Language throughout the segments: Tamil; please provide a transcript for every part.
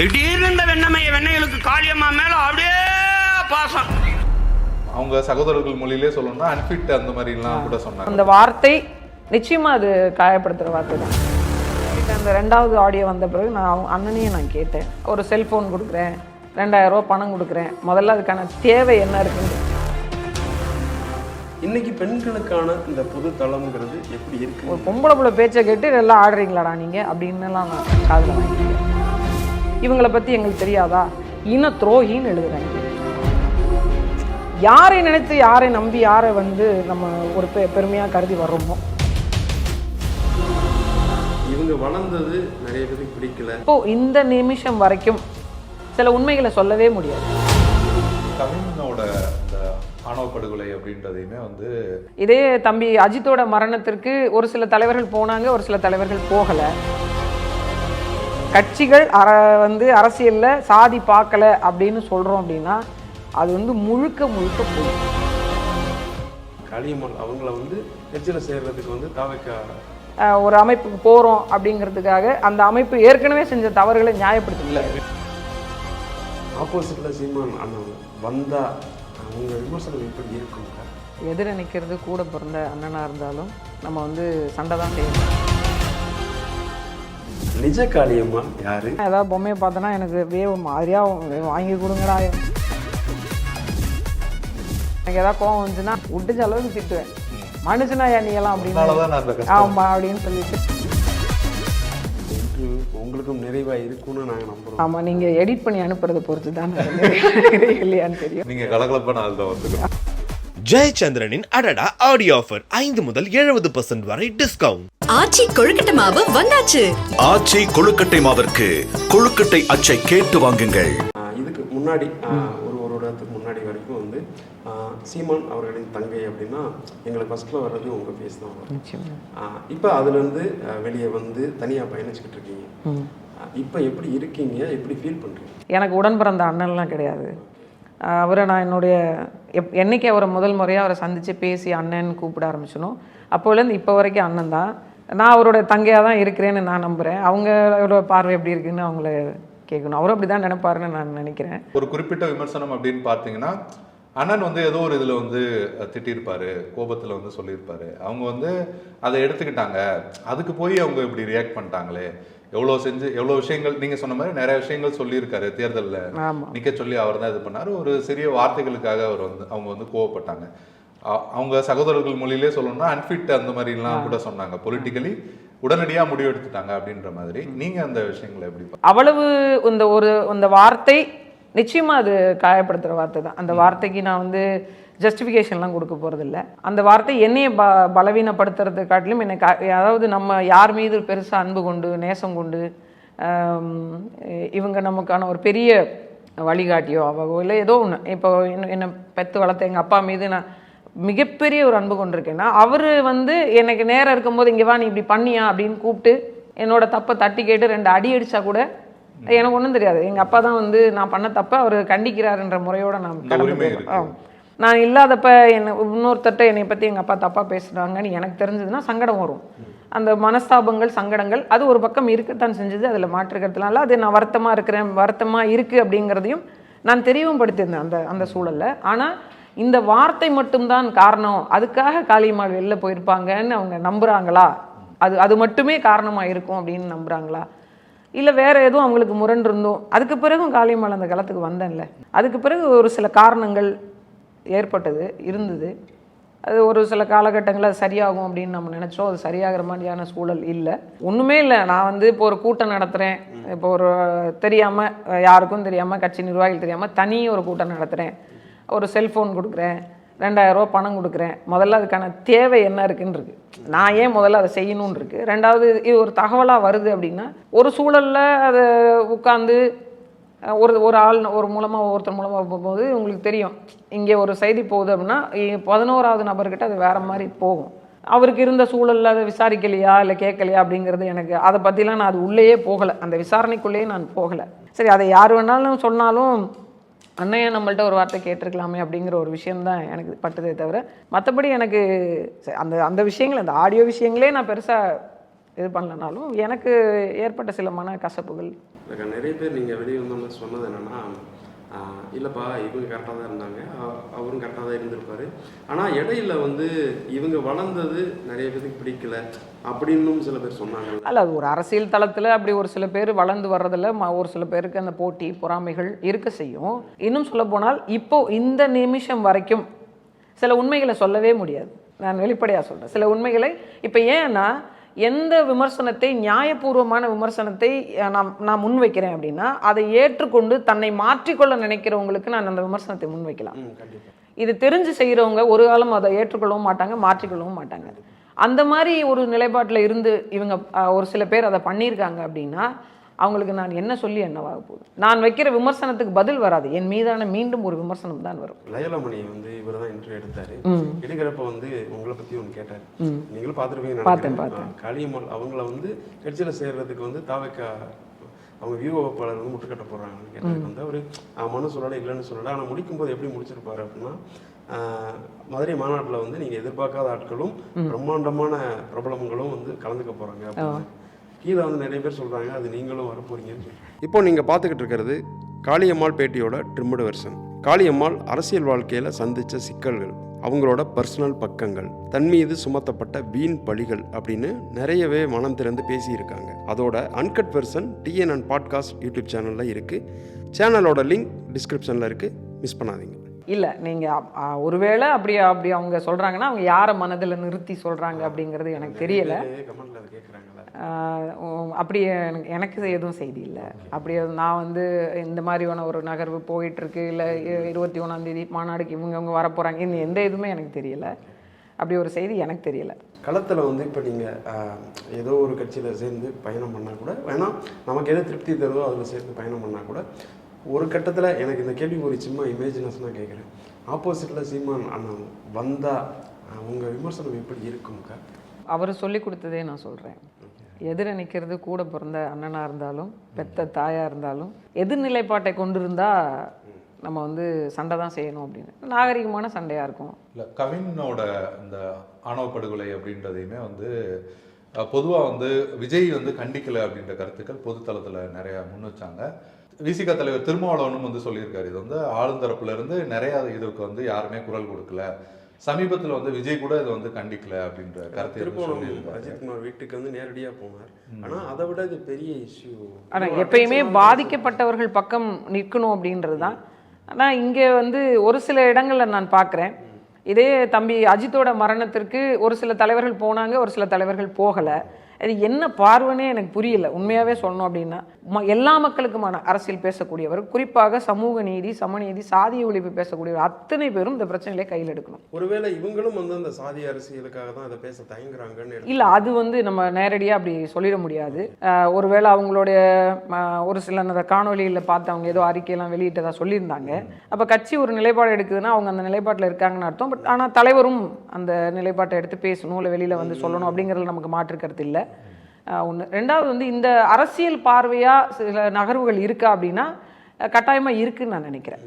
திடீர்னு இந்த வெண்ணைகளுக்கு காளியம்மா மேல அப்படியே பாசம். அவங்க சகோதரர்கள் மொழியிலே சொல்லணும்னா அன்ஃபிட் அந்த மாதிரிலாம் கூட சொன்னாங்க. அந்த வார்த்தை நிச்சயமா அது காயப்படுத்துகிற வார்த்தை தான். அந்த 2வது ஆடியோ வந்த பிறகு நான் அண்ணனையும் நான் கேட்டேன், ஒரு செல்ஃபோன் கொடுக்குறேன், 2000 ரூபா பணம் கொடுக்குறேன், முதல்ல அதுக்கான தேவை என்ன இருக்குன்னு. இன்னைக்கு பெண்களுக்கான இந்த பொது தளம்ங்கிறது எப்படி இருக்கு? ஒரு பொம்பளை புள்ள பேச்சை கேட்டு எல்லாம் ஆடுறீங்களாடா நீங்கள் அப்படின்னுலாம் நான் காதில் வாங்கிக்கிறேன். இவங்களை பற்றி எங்களுக்கு தெரியாதா, இன துரோகின்னு எழுதுறாங்க. யாரை நினைத்து யாரை நம்பி யாரை வந்து நம்ம ஒரு பெருமையாக கருதி வர்றோமோ. இவங்க வளர்ந்தது நிறைய பேருக்கு பிடிக்கல. இப்போ இந்த நிமிஷம் வரைக்கும் சில உண்மைகளை சொல்லவே முடியாது. கவினோட இந்த ஆணவ படுகொலை அப்படின்றதையுமே வந்து இதே தம்பி அஜித்தோட மரணத்திற்கு ஒரு சில தலைவர்கள் போனாங்க, ஒரு சில தலைவர்கள் போகலை. கட்சிகள் வந்து அரசியலில் சாதி பார்க்கல அப்படின்னு சொல்கிறோம் அப்படின்னா அது வந்து முழுக்க முழுக்க போய் காளியம்மாள் அவங்கள வந்து கட்சியில் சேர்றதுக்கு வந்து தாவக்க ஒரு அமைப்புக்கு போகிறோம் அப்படிங்கிறதுக்காக அந்த அமைப்பு ஏற்கனவே செஞ்ச தவறுகளை நியாயப்படுத்தல. ஆப்போசிட்டில் சீமான் அண்ணன் வந்தா அவங்க விமர்சனம் எப்படி இருக்குங்க? எதிர நிற்கிறது கூட பிறந்த அண்ணனாக இருந்தாலும் நம்ம வந்து சண்டை தான் செய்யணும். நிஜ காளியம்மாள் யாரு? ஏதாவது பொம்மையை பார்த்தோன்னா எனக்கு மாதிரியாக வாங்கி கொடுங்கடா, எனக்கு ஏதாவது கோவம் வந்துச்சுன்னா விட்டுச்ச அளவுக்கு திட்டுவேன். மனுஷனா நீ எல்லாம் அப்படின்னு ஆமா அப்படின்னு சொல்லிட்டு உங்களுக்கும் நிறைவா இருக்கும்னு நாங்க நம்புறோம். ஆமா, நீங்க எடிட் பண்ணி அனுப்புறதை பொறுத்து தான் இல்லையான்னு தெரியும். நீங்க கலகலப்பான ஆள் தான் வந்து. ஜெயச்சந்திரனின் அடடா ஆடியோ ஆஃபர் 5 முதல் 70% வரை டிஸ்கவுண்ட். ஆச்சி கொழுக்கட்டை மாவு வந்தாச்சு. ஆச்சி கொழுக்கட்டை மாவிற்கு கொழுக்கட்டை அச்சை கேட்டு வாங்குங்கள். இதுக்கு முன்னாடி ஒரு இடத்துக்கு முன்னாடி வரைக்கும் வந்து சீமான் அவர்களின் தங்கை அப்படின்னா எங்களை ஃபர்ஸ்ட்ல வர்றது உங்க பேஸ் தான் வரும். இப்போ அதுலேருந்து வெளியே வந்து தனியாக பயணிச்சுக்கிட்டு இருக்கீங்க. இப்போ எப்படி இருக்கீங்க, எப்படி ஃபீல் பண்ணுறீங்க? எனக்கு உடன் பிறந்த அண்ணன்லாம் கிடையாது. அவரை நான் என்னைக்கு அவரை முதல் முறையாக அவரை சந்தித்து பேசி அண்ணன் கூப்பிட ஆரம்பிச்சனோ அப்போலேருந்து இப்போ வரைக்கும் அண்ணன் தான். நான் அவரோட தங்கையாக தான் இருக்கிறேன்னு நான் நம்புகிறேன். அவங்களோட பார்வை எப்படி இருக்குன்னு அவங்கள கேட்கணும். அவரும் அப்படி தான் நினைப்பாருன்னு நான் நினைக்கிறேன். ஒரு குறிப்பிட்ட விமர்சனம் அப்படின்னு பார்த்தீங்கன்னா அண்ணன் வந்து ஏதோ ஒரு இதில் வந்து திட்டிருப்பாரு, கோபத்தில் வந்து சொல்லியிருப்பாரு. அவங்க வந்து அதை எடுத்துக்கிட்டாங்க, அதுக்கு போய் அவங்க இப்படி ரியாக்ட் பண்ணிட்டாங்களே, எவ்வளோ விஷயங்கள் நீங்கள் சொன்ன மாதிரி நிறைய விஷயங்கள் சொல்லியிருக்காரு. தேர்தலில் நிற்க சொல்லி அவர் தான் இது பண்ணார். ஒரு சிறிய வார்த்தைகளுக்காக அவங்க வந்து கோவப்பட்டாங்க. அவங்க சகோதரர்கள் மொழியிலே சொல்லணும்னா அன்ஃபிட் அந்த மாதிரிலாம் கூட சொன்னாங்க. பொலிட்டிக்கலி உடனடியாக முடிவு எடுத்துட்டாங்க அப்படின்ற மாதிரி. நீங்கள் அந்த விஷயங்களை எப்படி? அவ்வளவு இந்த வார்த்தை நிச்சயமா அது காயப்படுத்துகிற வார்த்தை தான். அந்த வார்த்தைக்கு நான் வந்து ஜஸ்டிஃபிகேஷன்லாம் கொடுக்க போகிறதில்ல. அந்த வார்த்தை என்னையை பலவீனப்படுத்துறது காட்டிலும் அதாவது நம்ம யார் மீது பெருசாக அன்பு கொண்டு நேசம் கொண்டு இவங்க நமக்கான ஒரு பெரிய வழிகாட்டியோ அவோ இல்லை ஏதோ ஒன்று. இப்போ என்னை பெற்று வளர்த்த எங்கள் அப்பா மீது நான் மிகப்பெரிய ஒரு அன்பு கொண்டிருக்கேன்னா அவர் வந்து எனக்கு நேரம் இருக்கும்போது இங்கே வா நீ இப்படி பண்ணியா அப்படின்னு கூப்பிட்டு என்னோட தப்பை தட்டி கேட்டு 2 அடி அடித்தா கூட எனக்கு ஒன்றும் தெரியாது. எங்கள் அப்பா தான் வந்து நான் பண்ண தப்ப அவர் கண்டிக்கிறாருன்ற முறையோடு நான் கடந்து போவேன். நான் இல்லாதப்ப இன்னொருத்தட்ட என்னை பற்றி எங்கள் அப்பா தப்பாக பேசுகிறாங்கன்னு எனக்கு தெரிஞ்சதுன்னா சங்கடம் வரும். அந்த மனஸ்தாபங்கள் சங்கடங்கள் அது ஒரு பக்கம் இருக்கத்தான் செஞ்சது, அதில் மாற்றுக்கிறதுனால அது நான் வருத்தமாக இருக்குது அப்படிங்கிறதையும் நான் தெரியவும் படுத்தியிருந்தேன் அந்த சூழலில். ஆனால் இந்த வார்த்தை மட்டும்தான் காரணம், அதுக்காக காளியம்மாள் வெளில போயிருப்பாங்கன்னு அவங்க நம்புகிறாங்களா, அது மட்டுமே காரணமாக இருக்கும் அப்படின்னு நம்புகிறாங்களா, இல்லை வேறு எதுவும் அவங்களுக்கு முரண் இருந்தோம். அதுக்கு பிறகும் காளியம்மாள் அந்த காலத்துக்கு வந்தேன்ல, அதுக்கு பிறகு ஒரு சில காரணங்கள் இருந்தது. அது ஒரு சில காலகட்டங்களில் அது சரியாகும் அப்படின்னு நம்ம நினச்சோம். அது சரியாகிற மாதிரியான சூழல் இல்லை, ஒன்றுமே இல்லை. நான் வந்து இப்போ ஒரு கூட்டம் நடத்துகிறேன், இப்போ ஒரு தெரியாமல் யாருக்கும் தெரியாமல் கட்சி நிர்வாகிகள் தெரியாமல் தனி ஒரு கூட்டம் நடத்துகிறேன், ஒரு செல்ஃபோன் கொடுக்குறேன், 2000 ரூபா பணம் கொடுக்குறேன். முதல்ல அதுக்கான தேவை என்ன இருக்குன்னு இருக்கு, நான் ஏன் முதல்ல அதை செய்யணும்னு இருக்குது. 2வது இது ஒரு தகவலாக வருது அப்படின்னா ஒரு சூழலில் அதை உட்காந்து ஒரு ஆள் ஒருத்தர் மூலமாக போகும்போது உங்களுக்கு தெரியும் இங்கே ஒரு செய்தி போகுது அப்படின்னா 11வது நபர்கிட்ட அது வேறு மாதிரி போகும். அவருக்கு இருந்த சூழலில் அதை விசாரிக்கலையா இல்லை கேட்கலையா அப்படிங்கிறது எனக்கு அதை பற்றிலாம் நான் அது உள்ளேயே போகலை, அந்த விசாரணைக்குள்ளேயே நான் போகலை. சரி, அதை யார் வேணாலும் சொன்னாலும் அண்ணையை நம்மள்ட்ட ஒரு வார்த்தை கேட்டிருக்கலாமே அப்படிங்கிற ஒரு விஷயம்தான் எனக்கு பட்டதே தவிர மற்றபடி எனக்கு அந்த விஷயங்கள் அந்த ஆடியோ விஷயங்களே நான் பெருசாக இது பண்ணலனாலும் எனக்கு ஏற்பட்ட சில மன கசப்புகள். நிறைய பேர் நீங்கள் வெளியே வந்தோம்னு சொன்னது என்னென்னா, இல்லைப்பா இவங்க கரெக்டாக தான் இருந்தாங்க, அவரும் கரெக்டாக தான் இருந்திருப்பார், ஆனால் இடையில வந்து இவங்க வளர்ந்தது நிறைய பேருக்கு பிடிக்கல அப்படின்னும் சில பேர் சொன்னாங்க. அல்ல, அது ஒரு அரசியல் தளத்தில் அப்படி ஒரு சில பேர் வளர்ந்து வர்றதில் ஒரு சில பேருக்கு அந்த போட்டி பொறாமைகள் இருக்க செய்யும். இன்னும் சொல்லப்போனால் இப்போ இந்த நிமிஷம் வரைக்கும் சில உண்மைகளை சொல்லவே முடியாது. நான் வெளிப்படையாக சொல்கிறேன் சில உண்மைகளை. இப்போ ஏன்னா எந்த விமர்சனத்தை, நியாயபூர்வமான விமர்சனத்தை நான் முன்வைக்கிறேன் அப்படின்னா அதை ஏற்றுக்கொண்டு தன்னை மாற்றிக்கொள்ள நினைக்கிறவங்களுக்கு நான் அந்த விமர்சனத்தை முன்வைக்கலாம். இது தெரிஞ்சு செய்கிறவங்க ஒரு காலம் அதை ஏற்றுக்கொள்ளவும் மாட்டாங்க, மாற்றிக்கொள்ளவும் மாட்டாங்க. அந்த மாதிரி ஒரு நிலைப்பாட்டில் இருந்து இவங்க ஒரு சில பேர் அதை பண்ணியிருக்காங்க அப்படின்னா அவங்களுக்கு நான் என்ன சொல்லி என்னவாக போகுது? நான் வைக்கிற விமர்சனத்துக்கு பதில் வராது, என் மீதான மீண்டும் ஒரு விமர்சனம் தான் வரும். லயோலாமணி வந்து இவர் தான் இன்டர்வியூ எடுத்தாரு. எடுக்கிறப்ப வந்து உங்களை பற்றி ஒன்று கேட்டார், நீங்களும் பார்த்துருப்பீங்க. காளியம்மாள் அவங்கள வந்து கட்சியில் சேர்றதுக்கு வந்து தாவக்கா அவங்க வியூ வகுப்பாளர் வந்து முட்டுக்கட்ட போடுறாங்கன்னு கேட்டதுக்கு வந்து அவர் மனு சொல்லலை, இல்லைன்னு சொல்லலை. ஆனால் முடிக்கும்போது எப்படி முடிச்சிருப்பாரு அப்படின்னா, மதுரை மாநாட்டில் வந்து நீங்கள் எதிர்பார்க்காத ஆட்களும் பிரம்மாண்டமான பிரபலங்களும் வந்து கலந்துக்க போகிறாங்க அப்படின்னு கீழே வந்து நிறைய பேர் சொல்கிறாங்க, அது நீங்களும் வர போகிறீங்கன்னு சொல்லி. இப்போ நீங்கள் பார்த்துக்கிட்டு இருக்கிறது காளியம்மாள் பேட்டியோட ட்ரிம்டு வெர்ஷன். காளியம்மாள் அரசியல் வாழ்க்கையில் சந்தித்த சிக்கல்கள், அவங்களோட பர்சனல் பக்கங்கள், தன் மீது சுமத்தப்பட்ட வீண் பழிகள் அப்படின்னு நிறையவே மனம் திறந்து பேசியிருக்காங்க. அதோட uncut version TNN podcast YouTube சேனலில் இருக்குது. சேனலோட லிங்க் டிஸ்கிரிப்ஷனில் இருக்குது, மிஸ் பண்ணாதீங்க. இல்லை, நீங்கள் ஒருவேளை அப்படி அவங்க சொல்கிறாங்கன்னா அவங்க யாரை மனதில் நிறுத்தி சொல்கிறாங்க அப்படிங்கிறது எனக்கு தெரியலை. அப்படி எனக்கு எதுவும் செய்தி இல்லை. அப்படி நான் வந்து இந்த மாதிரியான ஒரு நகர்வு போயிட்டுருக்கு, இல்லை 21ஆம் மாநாடுக்கு இவங்க வரப்போகிறாங்க, இந்த எந்த இதுவுமே எனக்கு தெரியலை. அப்படி ஒரு செய்தி எனக்கு தெரியலை. களத்தில் வந்து இப்போ நீங்கள் ஏதோ ஒரு கட்சியில் சேர்ந்து பயணம் பண்ணால் கூட, வேணாம் நமக்கு எது திருப்தி தருதோ அதில் சேர்ந்து பயணம் பண்ணால் கூட, ஒரு கட்டத்தில் எனக்கு இந்த கேள்வி ஒரு சும்மா இமேஜினேஷனாக கேட்குறேன், ஆப்போசிட்டில் சீமான் அண்ணன் வந்தால் உங்கள் விமர்சனம் எப்படி இருக்கும்க்கா? அவர் சொல்லி கொடுத்ததே நான் சொல்கிறேன். எதிர நிற்கிறது கூட பிறந்த அண்ணனாக இருந்தாலும் பெத்த தாயாக இருந்தாலும் எதிர்நிலைப்பாட்டை கொண்டு இருந்தால் நம்ம வந்து சண்டை தான் செய்யணும் அப்படின்னு, நாகரிகமான சண்டையாக இருக்கும். இல்லை, கவினோட இந்த ஆணவ படுகொலை அப்படின்றதையுமே வந்து பொதுவாக வந்து விஜய் வந்து கண்டிக்கலை அப்படின்ற கருத்துக்கள் பொதுத்தளத்தில் நிறையா முன் வச்சாங்க. விசிக தலைவர் திருமாவளவனும் வந்து சொல்லியிருக்காரு, இது வந்து ஆளுந்தரப்புலேருந்து நிறையா இதுக்கு வந்து யாருமே குரல் கொடுக்கல, சமீபத்தில் வந்து விஜய் கூட இதை வந்து கண்டிக்கல அப்படின்ற கருத்து. அஜித்குமார் வீட்டுக்கு வந்து நேரடியாக போனார், ஆனால் அதை விட இது பெரிய இஷ்யூ. ஆனால் எப்பயுமே பாதிக்கப்பட்டவர்கள் பக்கம் நிற்கணும் அப்படின்றது தான். ஆனால் இங்கே வந்து ஒரு சில இடங்களில் நான் பார்க்குறேன், இதே தம்பி அஜித்தோட மரணத்திற்கு ஒரு சில தலைவர்கள் போனாங்க, ஒரு சில தலைவர்கள் போகலை. அது என்ன பார்வைன்னே எனக்கு புரியல. உண்மையாகவே சொல்லணும் அப்படின்னா எல்லா மக்களுக்குமான அரசியல் பேசக்கூடியவர், குறிப்பாக சமூக நீதி, சமநீதி, சாதிய ஒழிப்பு பேசக்கூடியவர் அத்தனை பேரும் இந்த பிரச்சனையிலே கையில் எடுக்கணும். ஒருவேளை இவங்களும் வந்து அந்த சாதிய அரசியலுக்காக தான் அதை பேச தயங்குறாங்கன்னு இல்லை, அது வந்து நம்ம நேரடியாக அப்படி சொல்லிட முடியாது. ஒருவேளை அவங்களுடைய ஒரு சில அந்த காணொலியில் பார்த்து அவங்க ஏதோ அறிக்கையெல்லாம் வெளியிட்டதாக சொல்லியிருந்தாங்க. அப்போ கட்சி ஒரு நிலைப்பாடு எடுக்குதுன்னா அவங்க அந்த நிலைப்பாட்டில் இருக்காங்கன்னு அர்த்தம். பட் ஆனால் தலைவரும் அந்த நிலைப்பாட்டை எடுத்து பேசணும், இல்லை வெளியில் வந்து சொல்லணும் அப்படிங்கிறதுல நமக்கு மாற்றுக்கிறது இல்லை. ஒன்று. ரெண்டாவது வந்து இந்த அரசியல் பார்வையாக சில நகர்வுகள் இருக்கா அப்படின்னா கட்டாயமாக இருக்குதுன்னு நான் நினைக்கிறேன்.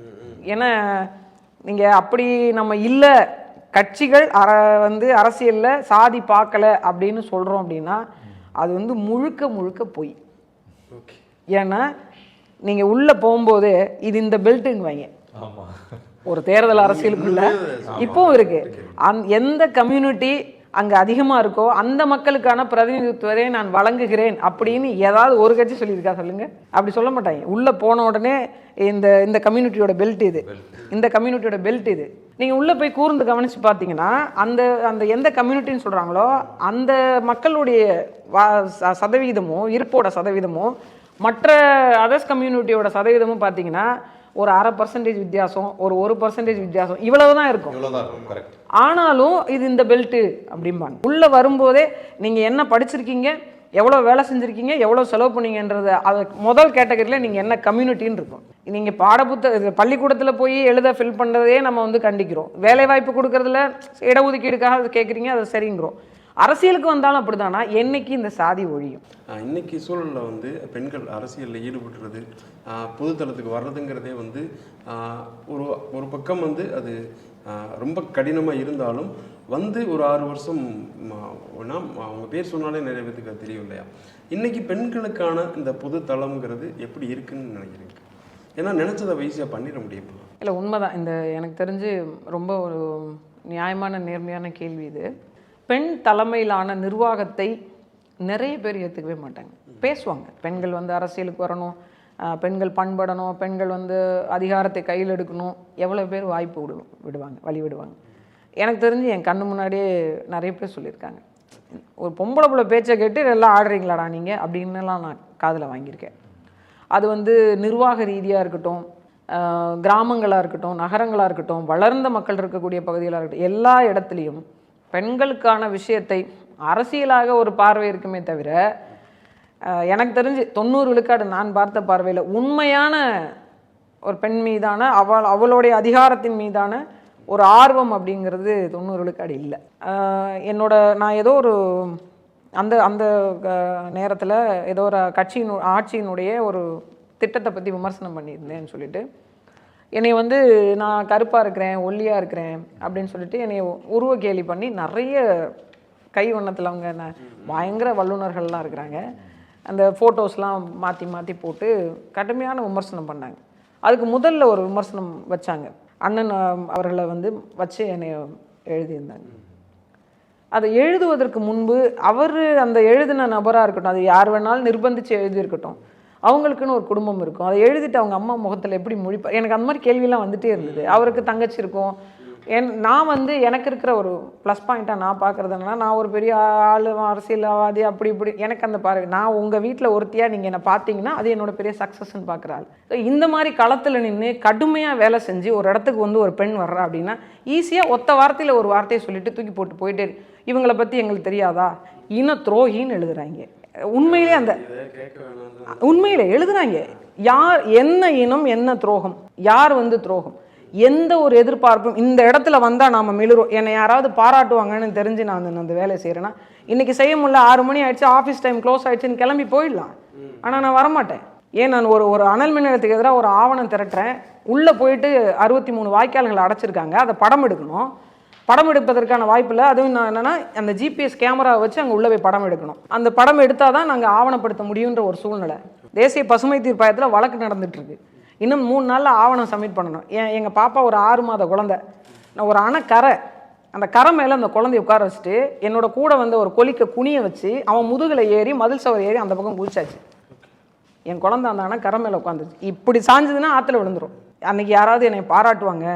ஏன்னா நீங்கள் அப்படி நம்ம இல்லை, கட்சிகள் வந்து அரசியலில் சாதி பார்க்கலை அப்படின்னு சொல்கிறோம் அப்படின்னா அது வந்து முழுக்க முழுக்க பொய். ஏன்னா நீங்கள் உள்ளே போகும்போது இது இந்த பெல்ட்டுங்க வைங்க, ஒரு தேர்தல் அரசியலுக்குள்ள இப்போவும் இருக்குது, எந்த கம்யூனிட்டி அங்கே அதிகமாக இருக்கோ அந்த மக்களுக்கான பிரதிநிதித்துவத்தை நான் வழங்குகிறேன் அப்படின்னு ஏதாவது ஒரு கட்சி சொல்லியிருக்கா சொல்லுங்கள்? அப்படி சொல்ல மாட்டாங்க. உள்ளே போன உடனே இந்த கம்யூனிட்டியோட பெல்ட் இது, இந்த கம்யூனிட்டியோட பெல்ட் இது. நீங்கள் உள்ளே போய் கூர்ந்து கவனித்து பார்த்தீங்கன்னா அந்த எந்த கம்யூனிட்டின்னு சொல்கிறாங்களோ அந்த மக்களுடைய சதவீதமோ இருப்போட சதவீதமோ மற்ற அதர்ஸ் கம்யூனிட்டியோட சதவீதமும் பார்த்தீங்கன்னா ஒரு 0.5% வித்தியாசம், ஒரு 1% வித்தியாசம், இவ்வளவு தான் இருக்கும். ஆனாலும் இது இந்த பெல்ட்டு அப்படிம்பாங்க. உள்ளே வரும்போதே நீங்கள் என்ன படிச்சிருக்கீங்க, எவ்வளோ வேலை செஞ்சுருக்கீங்க, எவ்வளோ செலவு பண்ணீங்கன்றத அதை முதல் கேட்டகரியில் நீங்கள் என்ன கம்யூனிட்டின்னு இருக்கும். நீங்கள் பள்ளிக்கூடத்தில் போய் எழுத ஃபில் பண்ணுறதே நம்ம வந்து கண்டிக்கிறோம். வேலைவாய்ப்பு கொடுக்குறதுல இடஒதுக்கீடுக்காக அதை கேட்குறீங்க, அதை சரிங்கிறோம். அரசியலுக்கு வந்தாலும் அப்படிதானா? என்னைக்கு இந்த சாதி ஒழியும்? இன்னைக்கு சூழலில் வந்து பெண்கள் அரசியலில் ஈடுபடுறது, பொதுத்தளத்துக்கு வர்றதுங்கிறதே வந்து ஒரு பக்கம் வந்து அது ரொம்ப கடினமாக இருந்தாலும் வந்து ஒரு 6 வருஷம் அவங்க பேர் சொன்னாலே நிறைய பேருக்கு அது தெரியும் இல்லையா? இன்னைக்கு பெண்களுக்கான இந்த பொது தளம்ங்கிறது எப்படி இருக்குன்னு நினைக்கிறீங்க? ஏன்னா நினைச்சதை ஈஸியாக பண்ணிட முடியுமா? இல்லை, உண்மைதான். இந்த எனக்கு தெரிஞ்சு ரொம்ப ஒரு நியாயமான நேர்மையான கேள்வி இது. பெண் தலைமையிலான நிர்வாகத்தை நிறைய பேர் ஏற்றுக்கவே மாட்டாங்க. பேசுவாங்க, பெண்கள் வந்து அரசியலுக்கு வரணும், பெண்கள் பண்படணும், பெண்கள் வந்து அதிகாரத்தை கையில் எடுக்கணும், எவ்வளோ பேர் வாய்ப்பு விடுவாங்க, வழி விடுவாங்க. எனக்கு தெரிஞ்சு என் கண்ணு முன்னாடியே நிறைய பேர் சொல்லியிருக்காங்க, ஒரு பொம்பளை புள்ள பேச்சை கேட்டு எல்லாம் ஆடுறீங்களாடா நீங்கள் அப்படின்னுலாம் நான் காதில் வாங்கியிருக்கேன். அது வந்து நிர்வாக ரீதியாக இருக்கட்டும், கிராமங்களாக இருக்கட்டும், நகரங்களாக இருக்கட்டும், வளர்ந்த மக்கள் இருக்கக்கூடிய பகுதிகளாக இருக்கட்டும், எல்லா இடத்துலையும் பெண்களுக்கான விஷயத்தை அரசியலாக ஒரு பார்வை இருக்குமே தவிர, எனக்கு தெரிஞ்சு 90 விழுக்காடு நான் பார்த்த பார்வையில் உண்மையான ஒரு பெண் மீதான அவளுடைய அதிகாரத்தின் மீதான ஒரு ஆர்வம் அப்படிங்கிறது 90 விழுக்காடு இல்லை. நான் ஏதோ ஒரு அந்த நேரத்தில் ஏதோ ஒரு ஆட்சியினுடைய ஒரு திட்டத்தை பற்றி விமர்சனம் பண்ணியிருந்தேன்னு சொல்லிட்டு என்னை வந்து நான் கருப்பாக இருக்கிறேன், ஒல்லியாக இருக்கிறேன் அப்படின்னு சொல்லிட்டு என்னை உருவ கேலி பண்ணி நிறைய கை வண்ணத்தில் அவங்க பயங்கர வல்லுநர்கள்லாம் இருக்கிறாங்க, அந்த ஃபோட்டோஸ்லாம் மாற்றி மாற்றி போட்டு கடுமையான விமர்சனம் பண்ணாங்க. அதுக்கு முதல்ல ஒரு விமர்சனம் வச்சாங்க, அண்ணன் அவர்களை வந்து வச்சு என்னை எழுதியிருந்தாங்க. அதை எழுதுவதற்கு முன்பு அவர் அந்த எழுதின நபராக இருக்கட்டும், அது யார் வேணாலும் நிர்பந்தித்து எழுதியிருக்கட்டும், அவங்களுக்குன்னு ஒரு குடும்பம் இருக்கும், அதை எழுதிட்டு அவங்க அம்மா முகத்தில் எப்படி முழிப்பார், எனக்கு அந்த மாதிரி கேள்வியெல்லாம் வந்துகிட்டே இருந்தது. அவருக்கு தங்கச்சி இருக்கும். நான் வந்து எனக்கு இருக்கிற ஒரு ப்ளஸ் பாயிண்ட்டாக நான் பார்க்குறது என்னன்னா, நான் ஒரு பெரிய ஆள், அரசியல்வாதி, அப்படி இப்படி எனக்கு அந்த பார்வை, நான் உங்கள் வீட்டில் ஒருத்தியாக நீங்கள் என்னை பார்த்தீங்கன்னா அது என்னோட பெரிய சக்ஸஸ்ன்னு பார்க்குற ஆள். ஸோ இந்த மாதிரி களத்தில் நின்று கடுமையாக வேலை செஞ்சு ஒரு இடத்துக்கு வந்து ஒரு பெண் வர்றா அப்படின்னா ஈஸியாக ஒத்த வார்த்தையில் ஒரு வார்த்தையை சொல்லிட்டு தூக்கி போட்டு போயிட்டே இவங்களை பற்றி எங்களுக்கு தெரியாதா, இன துரோகின்னு எழுதுறாங்க. உண்மையிலே அந்த உண்மையிலே எழுதுறாங்க. யார், என்ன இனம், என்ன துரோகம், யார் வந்து துரோகம், எந்த ஒரு எதிர்பார்ப்பும் இந்த இடத்துல வந்தால் நாம் மிளறோம். என்னை யாராவது பாராட்டுவாங்கன்னு தெரிஞ்சு நான் அந்த வேலையை செய்கிறேன்னா, இன்றைக்கி செய்ய முடியல, 6 மணி ஆயிடுச்சு, ஆஃபீஸ் டைம் க்ளோஸ் ஆகிடுச்சின்னு கிளம்பி போயிடலாம். ஆனால் நான் வரமாட்டேன். ஏன், நான் ஒரு அனல் மின் நிலையத்துக்கு எதிராக ஒரு ஆவணம் திரட்டுறேன், உள்ளே போயிட்டு 63 வாய்க்கால்களை அடைச்சிருக்காங்க, அதை படம் எடுக்கணும். படம் எடுப்பதற்கான வாய்ப்பில் அதுவும் நான் என்னென்னா அந்த ஜிபிஎஸ் கேமராவை வச்சு அங்கே உள்ளே போய் படம் எடுக்கணும். அந்த படம் எடுத்தால் தான் நாங்கள் ஆவணப்படுத்த முடியுன்ற ஒரு சூழ்நிலை. தேசிய பசுமை தீர்ப்பாயத்தில் வழக்கு நடந்துகிட்ருக்கு. இன்னும் 3 நாளில் ஆவணம் சப்மிட் பண்ணணும். எங்கள் பாப்பா ஒரு 6 மாத குழந்தை, நான் ஒரு அணைக்கரை, அந்த கரை மேலே அந்த குழந்தைய உட்கார வச்சுட்டு என்னோட கூட வந்து ஒரு கொலிக்க குனிய வச்சு அவன் முதுகில் ஏறி மதில் சவர் ஏறி அந்த பக்கம் குதிச்சாச்சு. என் குழந்தை அந்த அணைக்கரை மேலே உட்காந்துச்சு. இப்படி சாஞ்சதுன்னா ஆற்றுல விழுந்துடும். அன்றைக்கி யாராவது என்னை பாராட்டுவாங்க,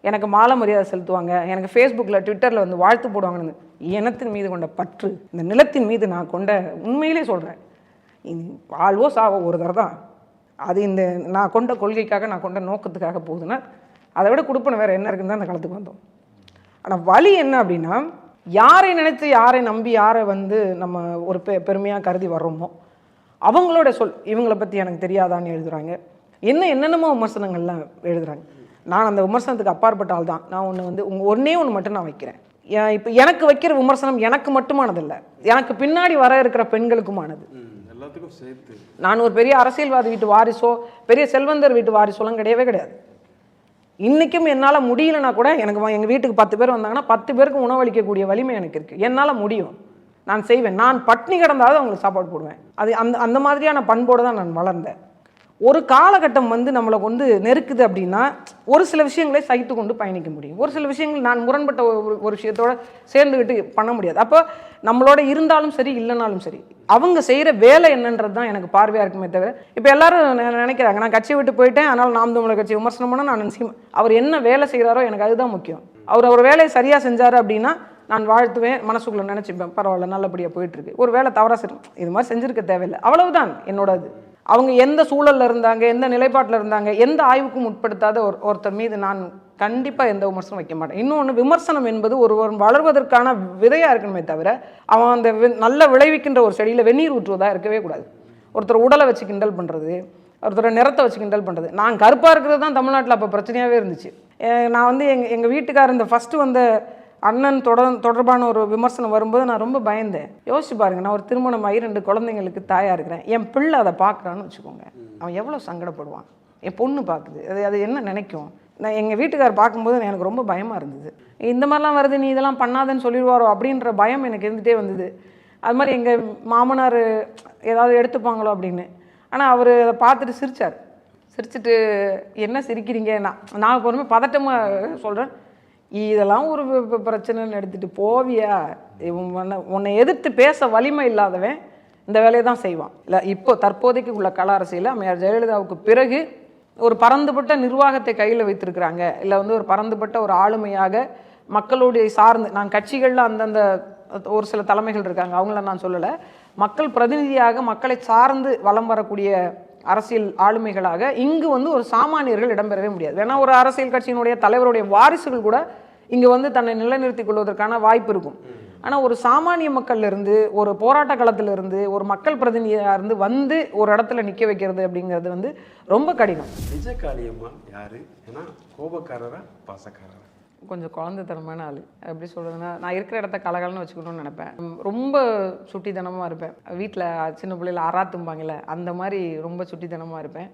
எனக்கு மாலை மரியாதை செலுத்துவாங்க, எனக்கு ஃபேஸ்புக்கில் ட்விட்டரில் வந்து வாழ்த்து போடுவாங்கன்னு. இனத்தின் மீது கொண்ட பற்று, இந்த நிலத்தின் மீது நான் கொண்ட, உண்மையிலே சொல்கிறேன், வாழ்வோ சாவோ ஒரு தடவை தான் அது. இந்த நான் கொண்ட கொள்கைக்காக, நான் கொண்ட நோக்கத்துக்காக போகுதுன்னா அதை விட கொடுப்பன வேறு என்ன இருக்குன்னு தான் அந்த காலத்துக்கு வந்தோம். ஆனால் வழி என்ன அப்படின்னா, யாரை நினைத்து, யாரை நம்பி, யாரை வந்து நம்ம ஒரு பெருமையாக கருதி வர்றோமோ அவங்களோட இவங்களை பற்றி எனக்கு தெரியாதான்னு எழுதுகிறாங்க. என்னென்னமோ விமர்சனங்கள்லாம் எழுதுகிறாங்க. நான் அந்த விமர்சனத்துக்கு அப்பாற்பட்ட ஆள் தான். நான் ஒன்றே ஒன்று மட்டும் நான் வைக்கிறேன். இப்போ எனக்கு வைக்கிற விமர்சனம் எனக்கு மட்டுமானதில்லை, எனக்கு பின்னாடி வர இருக்கிற பெண்களுக்குமானது, எல்லாத்துக்கும் சேர்த்து. நான் ஒரு பெரிய அரசியல்வாதி வீட்டு வாரிசோ, பெரிய செல்வந்தர் வீட்டு வாரிசோலாம் கிடையவே கிடையாது. இன்றைக்கும் என்னால் முடியலன்னா கூட, எனக்கு எங்கள் வீட்டுக்கு 10 பேர் வந்தாங்கன்னா 10 பேருக்கு உணவளிக்கக்கூடிய வலிமை எனக்கு இருக்குது. என்னால் முடியும், நான் செய்வேன். நான் பட்னி கிடந்தாவது அவங்களுக்கு சாப்பாடு போடுவேன். அது அந்த மாதிரியான பண்போடு தான் நான் வளர்ந்தேன். ஒரு காலகட்டம் வந்து நம்மளை நெருக்குது அப்படின்னா ஒரு சில விஷயங்களை சகித்து கொண்டு பயணிக்க முடியும். ஒரு சில விஷயங்கள் நான் முரண்பட்ட ஒரு விஷயத்தோட சேர்ந்துக்கிட்டு பண்ண முடியாது. அப்போ நம்மளோட இருந்தாலும் சரி, இல்லைனாலும் சரி, அவங்க செய்கிற வேலை என்னன்றது தான் எனக்கு பார்வையாக இருக்குமே தவிர, இப்போ எல்லாரும் நினைக்கிறாங்க நான் கட்சியை விட்டு போயிட்டேன், அதனால் நாம் தமிழர் கட்சி விமர்சனம் பண்ணால் நான் நினைச்சேன். அவர் என்ன வேலை செய்கிறாரோ எனக்கு அதுதான் முக்கியம். அவர் வேலையை சரியாக செஞ்சார் அப்படின்னா நான் வாழ்த்துவேன், மனசுக்குள்ளே நினச்சிப்பேன், பரவாயில்ல நல்லபடியாக போயிட்டுருக்கு. ஒரு வேலை தவறாக சரி, இது மாதிரி செஞ்சுருக்க தேவையில்லை, அவ்வளவுதான் என்னோடது. அவங்க எந்த சூழலில் இருந்தாங்க, எந்த நிலைப்பாட்டில் இருந்தாங்க, எந்த ஆய்வுக்கும் உட்படுத்தாத ஒருத்தர் மீது நான் கண்டிப்பாக எந்த விமர்சனம் வைக்க மாட்டேன். இன்னொன்று, விமர்சனம் என்பது ஒருவர் வளர்வதற்கான விதையாக இருக்கணுமே தவிர, அவன் அந்த நல்ல விளைவிக்கின்ற ஒரு செடியில் வெந்நீர் ஊற்றுவதாக இருக்கவே கூடாது. ஒருத்தர் உடலை வச்சு கிண்டல் பண்ணுறது, ஒருத்தர் நிறத்தை வச்சு கிண்டல் பண்ணுறது. நான் கருப்பாக இருக்கிறது தான் தமிழ்நாட்டில் அப்போ பிரச்சனையாகவே இருந்துச்சு. நான் எங்கள் வீட்டுக்காரர் இந்த ஃபஸ்ட்டு வந்த அண்ணன் தொடர்பான ஒரு விமர்சனம் வரும்போது நான் ரொம்ப பயந்தேன். யோசிச்சு பாருங்க, நான் ஒரு திருமணமாகி 2 குழந்தைங்களுக்கு தாயாக இருக்கிறேன். என் பிள்ளை அதை பார்க்குறான்னு வச்சுக்கோங்க, அவன் எவ்வளோ சங்கடப்படுவான். என் பொண்ணு பார்க்குது, அது என்ன நினைக்கும். நான் எங்கள் வீட்டுக்காரர் பார்க்கும்போது எனக்கு ரொம்ப பயமாக இருந்தது. இந்த மாதிரிலாம் வருது நீ இதெல்லாம் பண்ணாதன்னு சொல்லிடுவாரோ அப்படின்ற பயம் எனக்கு இருந்துகிட்டே வந்தது. அது மாதிரி எங்கள் மாமனார் ஏதாவது எடுத்துப்பாங்களோ அப்படின்னு. ஆனால் அவர் அதை பார்த்துட்டு சிரிச்சிட்டு என்ன சிரிக்கிறீங்க, நான் பொறுமை பதட்டமாக சொல்கிறேன், இதெல்லாம் ஒரு பிரச்சனைன்னு எடுத்துகிட்டு போவியா, உன்னை எதிர்த்து பேச வலிமை இல்லாதவன் இந்த வேலையை தான் செய்வான். இல்லை இப்போ தற்போதைக்கு உள்ள கல அரசியலில் அம்மையார் ஜெயலலிதாவுக்கு பிறகு ஒரு பரந்துபட்ட நிர்வாகத்தை கையில் வைத்திருக்கிறாங்க, இல்லை வந்து ஒரு பரந்துபட்ட ஒரு ஆளுமையாக மக்களுடைய சார்ந்து, நான் கட்சிகளில் அந்தந்த ஒரு சில தலைமைகள் இருக்காங்க அவங்கள நான் சொல்லலை, மக்கள் பிரதிநிதியாக மக்களை சார்ந்து வலம் வரக்கூடிய அரசியல் ஆளுமைகளாக இங்கு வந்து ஒரு சாமானியர்கள் இடம்பெறவே முடியாது. வேணா ஒரு அரசியல் கட்சியினுடைய தலைவருடைய வாரிசுகள் கூட இங்கே வந்து தன்னை நிலைநிறுத்திக் கொள்வதற்கான வாய்ப்பு இருக்கும். ஆனால் ஒரு சாமானிய மக்கள்ல இருந்து, ஒரு போராட்ட களத்திலிருந்து, ஒரு மக்கள் பிரதிநிதியாக இருந்து வந்து ஒரு இடத்துல நிற்க வைக்கிறது அப்படிங்கிறது வந்து ரொம்ப கடினம். நிஜ காளியம்மாள் யாரு? ஏன்னா கோபக்காரரா பாசக்காரரா? கொஞ்சம் குழந்தைத்தனமான ஆள். எப்படி சொல்கிறதுனா, நான் இருக்கிற இடத்த கலகலன்னு வச்சுக்கணும்னு நினைப்பேன். ரொம்ப சுட்டித்தனமாக இருப்பேன். வீட்டில் சின்ன பிள்ளைல அறாத்தும்பாங்கல்ல, அந்த மாதிரி ரொம்ப சுட்டித்தனமாக இருப்பேன்.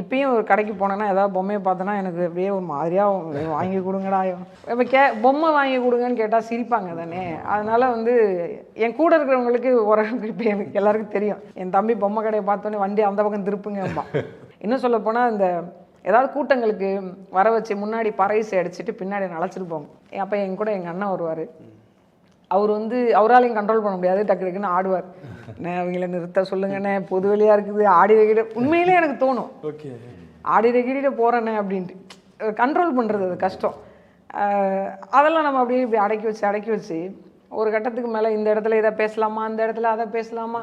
இப்பயும் ஒரு கடைக்கு போனேன்னா ஏதாவது பொம்மையை பார்த்தோன்னா எனக்கு அப்படியே ஒரு மாதிரியாக வாங்கி கொடுங்கடா, இப்போ பொம்மை வாங்கி கொடுங்கன்னு கேட்டால் சிரிப்பாங்க தானே. அதனால் வந்து என் கூட இருக்கிறவங்களுக்கு ஓரளவுக்கு இப்போ எனக்கு எல்லாருக்கும் தெரியும், என் தம்பி பொம்மை கடையை பார்த்தோன்னே வண்டி அந்த பக்கம் திருப்புங்கம்மா. இன்னும் சொல்லப்போனால் இந்த ஏதாவது கூட்டங்களுக்கு வர வச்சு முன்னாடி பறைசு அடிச்சுட்டு பின்னாடி அழைச்சிட்டு போங்க. அப்போ என் கூட எங்கள் அண்ணன் வருவார். அவர் வந்து அவராலையும் கண்ட்ரோல் பண்ண முடியாது, டக்கு டக்குன்னு ஆடுவார். அவங்கள நிறுத்த சொல்லுங்கண்ணே, பொது வெளியாக இருக்குது, ஆடி ரெகிட. உண்மையிலே எனக்கு தோணும், ஓகே ஆடி ரெகிட போகிறேண்ணே அப்படின்ட்டு. கண்ட்ரோல் பண்ணுறது அது கஷ்டம். அதெல்லாம் நம்ம அப்படியே இப்படி அடக்கி வச்சு ஒரு கட்டத்துக்கு மேலே இந்த இடத்துல இதை பேசலாமா, அந்த இடத்துல அதை பேசலாமா,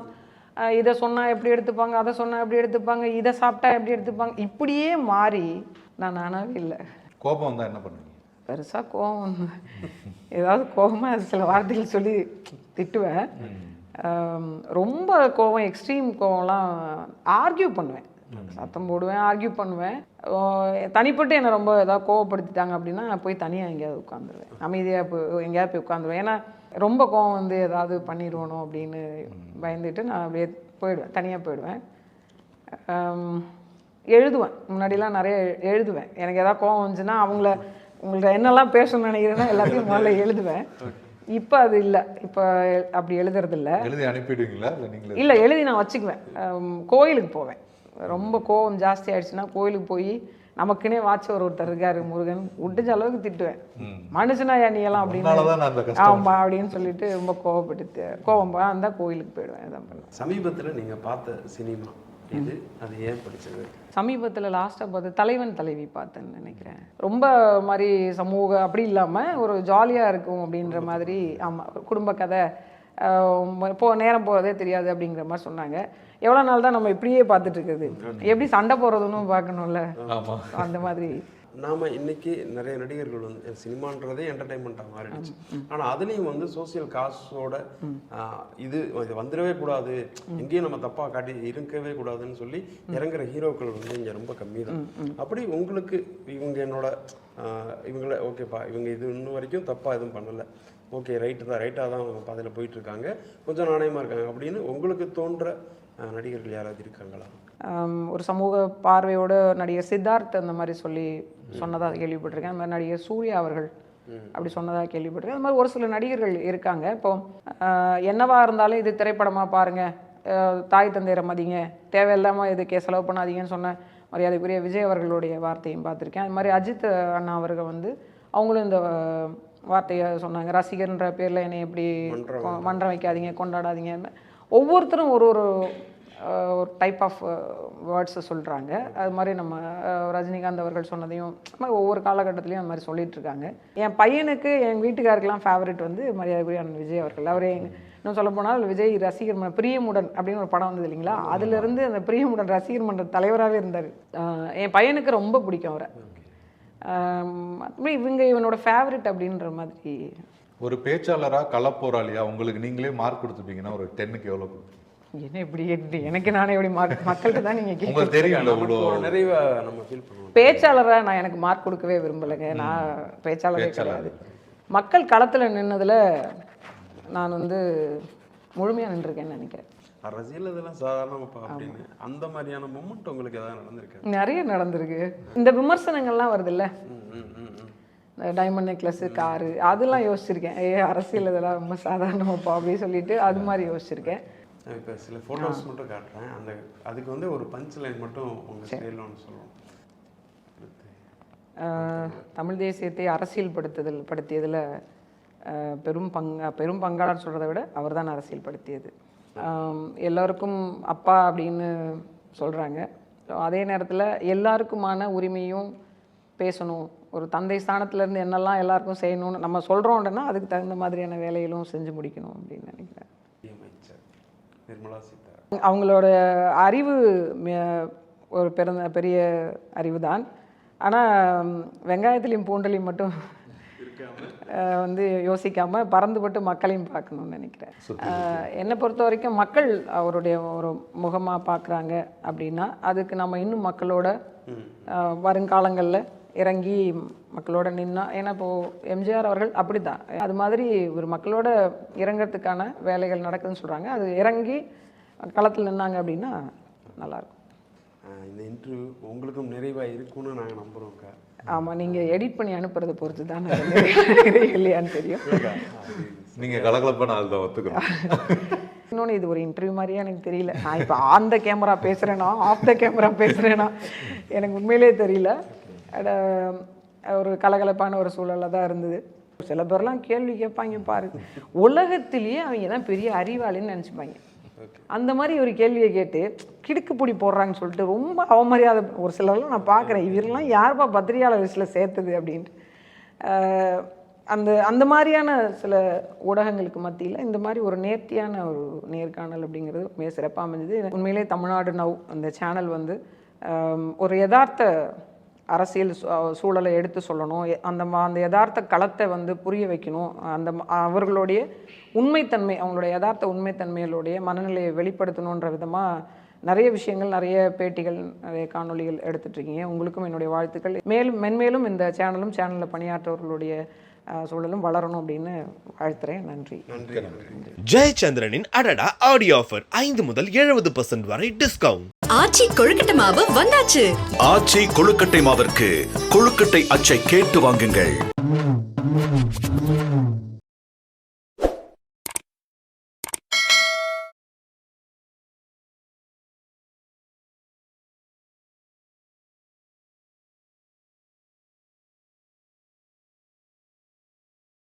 இதை சொன்னால் எப்படி எடுத்துப்பாங்க, அதை சொன்னால் எப்படி எடுத்துப்பாங்க, இதை சாப்பிட்டா எப்படி எடுத்துப்பாங்க, இப்படியே மாறி நான் நானாவே இல்லை. கோபம் வந்தால் என்ன பண்ணுவீங்க? பெருசாக கோபம் ஏதாவது கோபமாக சில வார்த்தைகள் சொல்லி திட்டுவேன். ரொம்ப கோபம், எக்ஸ்ட்ரீம் கோபம்லாம் ஆர்கியூ பண்ணுவேன், சத்தம் போடுவேன், ஆர்கியூ பண்ணுவேன். தனிப்பட்டு என்னை ரொம்ப ஏதாவது கோவப்படுத்திட்டாங்க அப்படின்னா போய் தனியாக எங்கேயாவது உட்காந்துருவேன், அமைதியாக போய் எங்கேயாவது போய் உட்காந்துருவேன். ஏன்னா ரொம்ப கோவம் வந்து ஏதாவது பண்ணிடுவோணும் அப்படின்னு பயந்துட்டு நான் அப்படியே போயிடுவேன், தனியாக போயிடுவேன். எழுதுவேன், முன்னாடிலாம் நிறைய எழுதுவேன். எனக்கு ஏதாவது கோவம் வந்துச்சுன்னா உங்கள்ட்ட என்னெல்லாம் பேசணும்னு நினைக்கிறேன்னா எல்லாத்தையும் முதல்ல எழுதுவேன். இப்போ அது இல்லை, இப்போ அப்படி எழுதுறது இல்லை. எழுதி அனுப்பிடுவீங்களா? இல்லை, எழுதி நான் வச்சுக்குவேன். கோயிலுக்கு போவேன், ரொம்ப கோவம் ஜாஸ்தி ஆயிடுச்சுன்னா கோயிலுக்கு போய் நமக்குன்னே வாட்சவர் ஒருத்தர் இருக்காரு முருகன், விட்டுச்ச அளவுக்கு திட்டுவேன். மனுஷனா நீ எல்லாம் அப்படின்னு ஆமா அப்படின்னு சொல்லிட்டு ரொம்ப கோவப்பட்டு கோவம் அந்த கோயிலுக்கு போயிடுவேன். இதான் பண்ணுவேன். சமீபத்தில் நீங்கள் பார்த்த சினிமா இது, அது ஏன் பிடிச்சது? சமீபத்தில் லாஸ்ட்டாக பார்த்து தலைவன் தலைவி பார்த்தேன்னு நினைக்கிறேன். ரொம்ப மாதிரி சமூக அப்படி இல்லாமல் ஒரு ஜாலியாக இருக்கும் அப்படின்ற மாதிரி. ஆமாம், குடும்ப கதை, நேரம் போகிறதே தெரியாது அப்படிங்கிற மாதிரி சொன்னாங்க. எவ்வளோ நாள் தான் நம்ம இப்படியே பார்த்துட்டு இருக்குது, எப்படி சண்டை போடுறதுன்னு பார்க்கணும்ல, அந்த மாதிரி. நாம் இன்னைக்கு நிறைய நடிகர்கள் வந்து சினிமான்றதே என்டர்டைன்மெண்ட்டாக மாறிடுச்சு. ஆனால் அதுலேயும் வந்து சோசியல் காசோட இது வந்துடவே கூடாது, எங்கேயும் நம்ம தப்பாக காட்டி இருக்கவே கூடாதுன்னு சொல்லி இறங்குற ஹீரோக்கள் வந்து இங்கே ரொம்ப கம்மி தான். அப்படி உங்களுக்கு இவங்க என்னோட இவங்கள ஓகேப்பா, இவங்க இது இன்னும் வரைக்கும் தப்பாக எதுவும் பண்ணலை, ஓகே ரைட்டாக தான் அவங்க பாதையில் போயிட்டுருக்காங்க, கொஞ்சம் நாணயமாக இருக்காங்க அப்படின்னு உங்களுக்கு தோன்ற நடிகர்கள் யாராவது இருக்காங்களா? ஒரு சமூக பார்வையோட நடிகர் சித்தார்த் அந்த மாதிரி சொன்னதாக கேள்விப்பட்டிருக்கேன். அந்த மாதிரி நடிகர் சூர்யா அவர்கள் அப்படி சொன்னதாக கேள்விப்பட்டிருக்கேன். அந்த மாதிரி ஒரு சில நடிகர்கள் இருக்காங்க. இப்போ என்னவா இருந்தாலும் இது திரைப்படமாக பாருங்கள், தாய் தந்தையரை மதிங்க, தேவையில்லாமல் இதுக்கே செலவு பண்ணாதீங்கன்னு சொன்ன மரியாதைக்குரிய விஜய் அவர்களுடைய வார்த்தையும் பார்த்துருக்கேன். அது மாதிரி அஜித் அண்ணா அவர்கள் வந்து அவங்களும் இந்த வார்த்தையை சொன்னாங்க, ரசிகர்ன்ற பேரில் என்னை எப்படி மன்றம் வைக்காதீங்க, கொண்டாடாதீங்க. ஒவ்வொருத்தரும் ஒரு டைப் ஆஃப் வேர்ட்ஸை சொல்கிறாங்க. அது மாதிரி நம்ம ரஜினிகாந்த் அவர்கள் சொன்னதையும் ஒவ்வொரு காலகட்டத்திலையும் அந்த மாதிரி சொல்லிட்டு இருக்காங்க. என் பையனுக்கு, என் வீட்டுக்காருக்கெல்லாம் ஃபேவரட் வந்து மரியாதைக்குரிய விஜய் அவர்கள். அவர் இன்னும் சொல்ல போனால் விஜய் ரசிகர் பிரியமுடன் அப்படின்னு ஒரு படம் வந்தது இல்லைங்களா, அதுலேருந்து அந்த பிரியமுடன் ரசிகர் மன்ற தலைவராகவே இருந்தார். என் பையனுக்கு ரொம்ப பிடிக்கும் அவரை. இவனோட ஃபேவரட் அப்படின்ற மாதிரி. ஒரு பேச்சாளராக களப்போராளியா உங்களுக்கு நீங்களே மார்க் கொடுத்துப்பீங்கன்னா ஒரு 10க்கு எவ்வளோ கொடுப்பீங்க? என்ன இப்படி எனக்கு நானே எப்படி மார்க் மக்கள்கிட்ட தான் நீங்கள் உங்களுக்கு தெரியும் நிறைவாக நம்ம ஃபீல் பண்ணுவோம். பேச்சாளராக நான் எனக்கு மார்க் கொடுக்கவே விரும்பலைங்க. நான் பேச்சாளரே கிடையாது. மக்கள் களத்தில் நின்னதில் நான் வந்து முழுமையாக நின்றுருக்கேன்னு நினைக்கிறேன். அரசியல் இதெல்லாம் சாதாரணப்பா அப்படின்னு அந்த மாதிரியான மொமெண்ட் உங்களுக்கு எதாவது நடந்திருக்கு? நிறைய நடந்திருக்கு. இந்த விமர்சனங்கள்லாம் வருது இல்லை, டைமண்ட் நெக்லஸ்ஸு, காரு அதெல்லாம் யோசிச்சிருக்கேன். அரசியல் இதெல்லாம் ரொம்ப சாதாரணமாப்பா அப்படின்னு சொல்லிட்டு அது மாதிரி யோசிச்சிருக்கேன். இப்போ சில ஃபோட்டோஸ் மட்டும் காட்டுறேன். அதுக்கு வந்து ஒரு பஞ்ச் லைன் மட்டும் உங்கள் ஸ்டைலில் ஒன்று சொல்லுவோம். தமிழ் தேசியத்தை படுத்தியதில் பெரும் பங்காளர் சொல்கிறத விட அவர் தான் அரசியல் படுத்தியது. எல்லோருக்கும் அப்பா அப்படின்னு சொல்கிறாங்க. அதே நேரத்தில் எல்லாருக்குமான உரிமையும் பேசணும். ஒரு தந்தை ஸ்தானத்துலேருந்து என்னெல்லாம் எல்லாருக்கும் செய்யணும்னு நம்ம சொல்கிறோம்னா அதுக்கு தகுந்த மாதிரியான வேலைகளும் செஞ்சு முடிக்கணும் அப்படின்னு நினைக்கிறேன். நிர்மலா சீதாராமன் அவங்களோட அறிவு ஒரு பெரிய அறிவு தான். ஆனால் வெங்காயத்துலேயும் பூண்டலையும் மட்டும் வந்து யோசிக்காமல் பறந்துபட்டு மக்களையும் பார்க்கணும்னு நினைக்கிறேன். என்னை பொறுத்த வரைக்கும் மக்கள் அவருடைய ஒரு முகமாக பார்க்குறாங்க அப்படின்னா அதுக்கு நம்ம இன்னும் மக்களோட வருங்காலங்களில் இறங்கி மக்களோட நின்னா, ஏன்னா இப்போது எம்ஜிஆர் அவர்கள் அப்படி தான், அது மாதிரி ஒரு மக்களோட இறங்கிறதுக்கான வேலைகள் நடக்குதுன்னு சொல்கிறாங்க. அது இறங்கி களத்தில் நின்னாங்க அப்படின்னா நல்லாயிருக்கும். இந்த இன்டர்வியூ உங்களுக்கும் நிறைவாக இருக்கும்னு நாங்கள் நம்புகிறோம்க்கா. ஆமாம், நீங்கள் எடிட் பண்ணி அனுப்புறதை பொறுத்து தான் இல்லையான்னு தெரியும். நீங்கள் கலகலப்பான ஆள் தான் ஒத்துக்கணும். இன்னொன்று இது ஒரு இன்டர்வியூ மாதிரியே எனக்கு தெரியல. நான் இப்போ ஆன் த கேமரா பேசுகிறேன்னா ஆஃப் த கேமரா பேசுகிறேன்னா எனக்கு உண்மையிலே தெரியல. ஒரு கலகலப்பான ஒரு சூழலில் தான் இருந்தது. சில பேர்லாம் கேள்வி கேட்பாங்க பாரு, உலகத்திலேயே அவங்க தான் பெரிய அறிவாளின்னு நினச்சிப்பாங்க. அந்த மாதிரி ஒரு கேள்வியை கேட்டு கிடுக்கு பிடி போடுறாங்கன்னு சொல்லிட்டு ரொம்ப அவமரியாதை ஒரு சிலர்லாம் நான் பார்க்குறேன். இவரெல்லாம் யாருப்பா பத்திரிகையாளர் லிஸ்ட்டில் சேர்த்தது அப்படின்ட்டு. அந்த மாதிரியான சில ஊடகங்களுக்கு மத்தியில் இந்த மாதிரி ஒரு நேர்த்தியான ஒரு நேர்காணல் அப்படிங்கிறது மிக சிறப்பாக அமைஞ்சது. உண்மையிலே தமிழ்நாடு நவ் அந்த சேனல் வந்து ஒரு யதார்த்த அரசியல் சூழலை எடுத்து சொல்லணும். அந்த யதார்த்த களத்தை வந்து புரிய வைக்கணும். அவர்களுடைய உண்மைத்தன்மை, அவங்களுடைய யதார்த்த உண்மைத்தன்மைகளுடைய மனநிலையை வெளிப்படுத்தணுன்ற விதமாக நிறைய விஷயங்கள், நிறைய பேட்டிகள், நிறைய காணொலிகள் எடுத்துட்ருக்கீங்க. உங்களுக்கும் என்னுடைய வாழ்த்துக்கள். மென்மேலும் இந்த சேனலில் பணியாற்றவர்களுடைய சூழலும் வளரணும் அப்படின்னு வாழ்த்துறேன். நன்றி. ஜெயச்சந்திரனின் அடடா ஆடியோ ஆஃபர் 5 முதல் 70% வரை டிஸ்கவுண்ட். ஆச்சி கொழுக்கட்டை மாவு வந்தாச்சு. ஆச்சி கொழுக்கட்டை மாவிற்கு கொழுக்கட்டை அச்சை கேட்டு வாங்குங்கள்.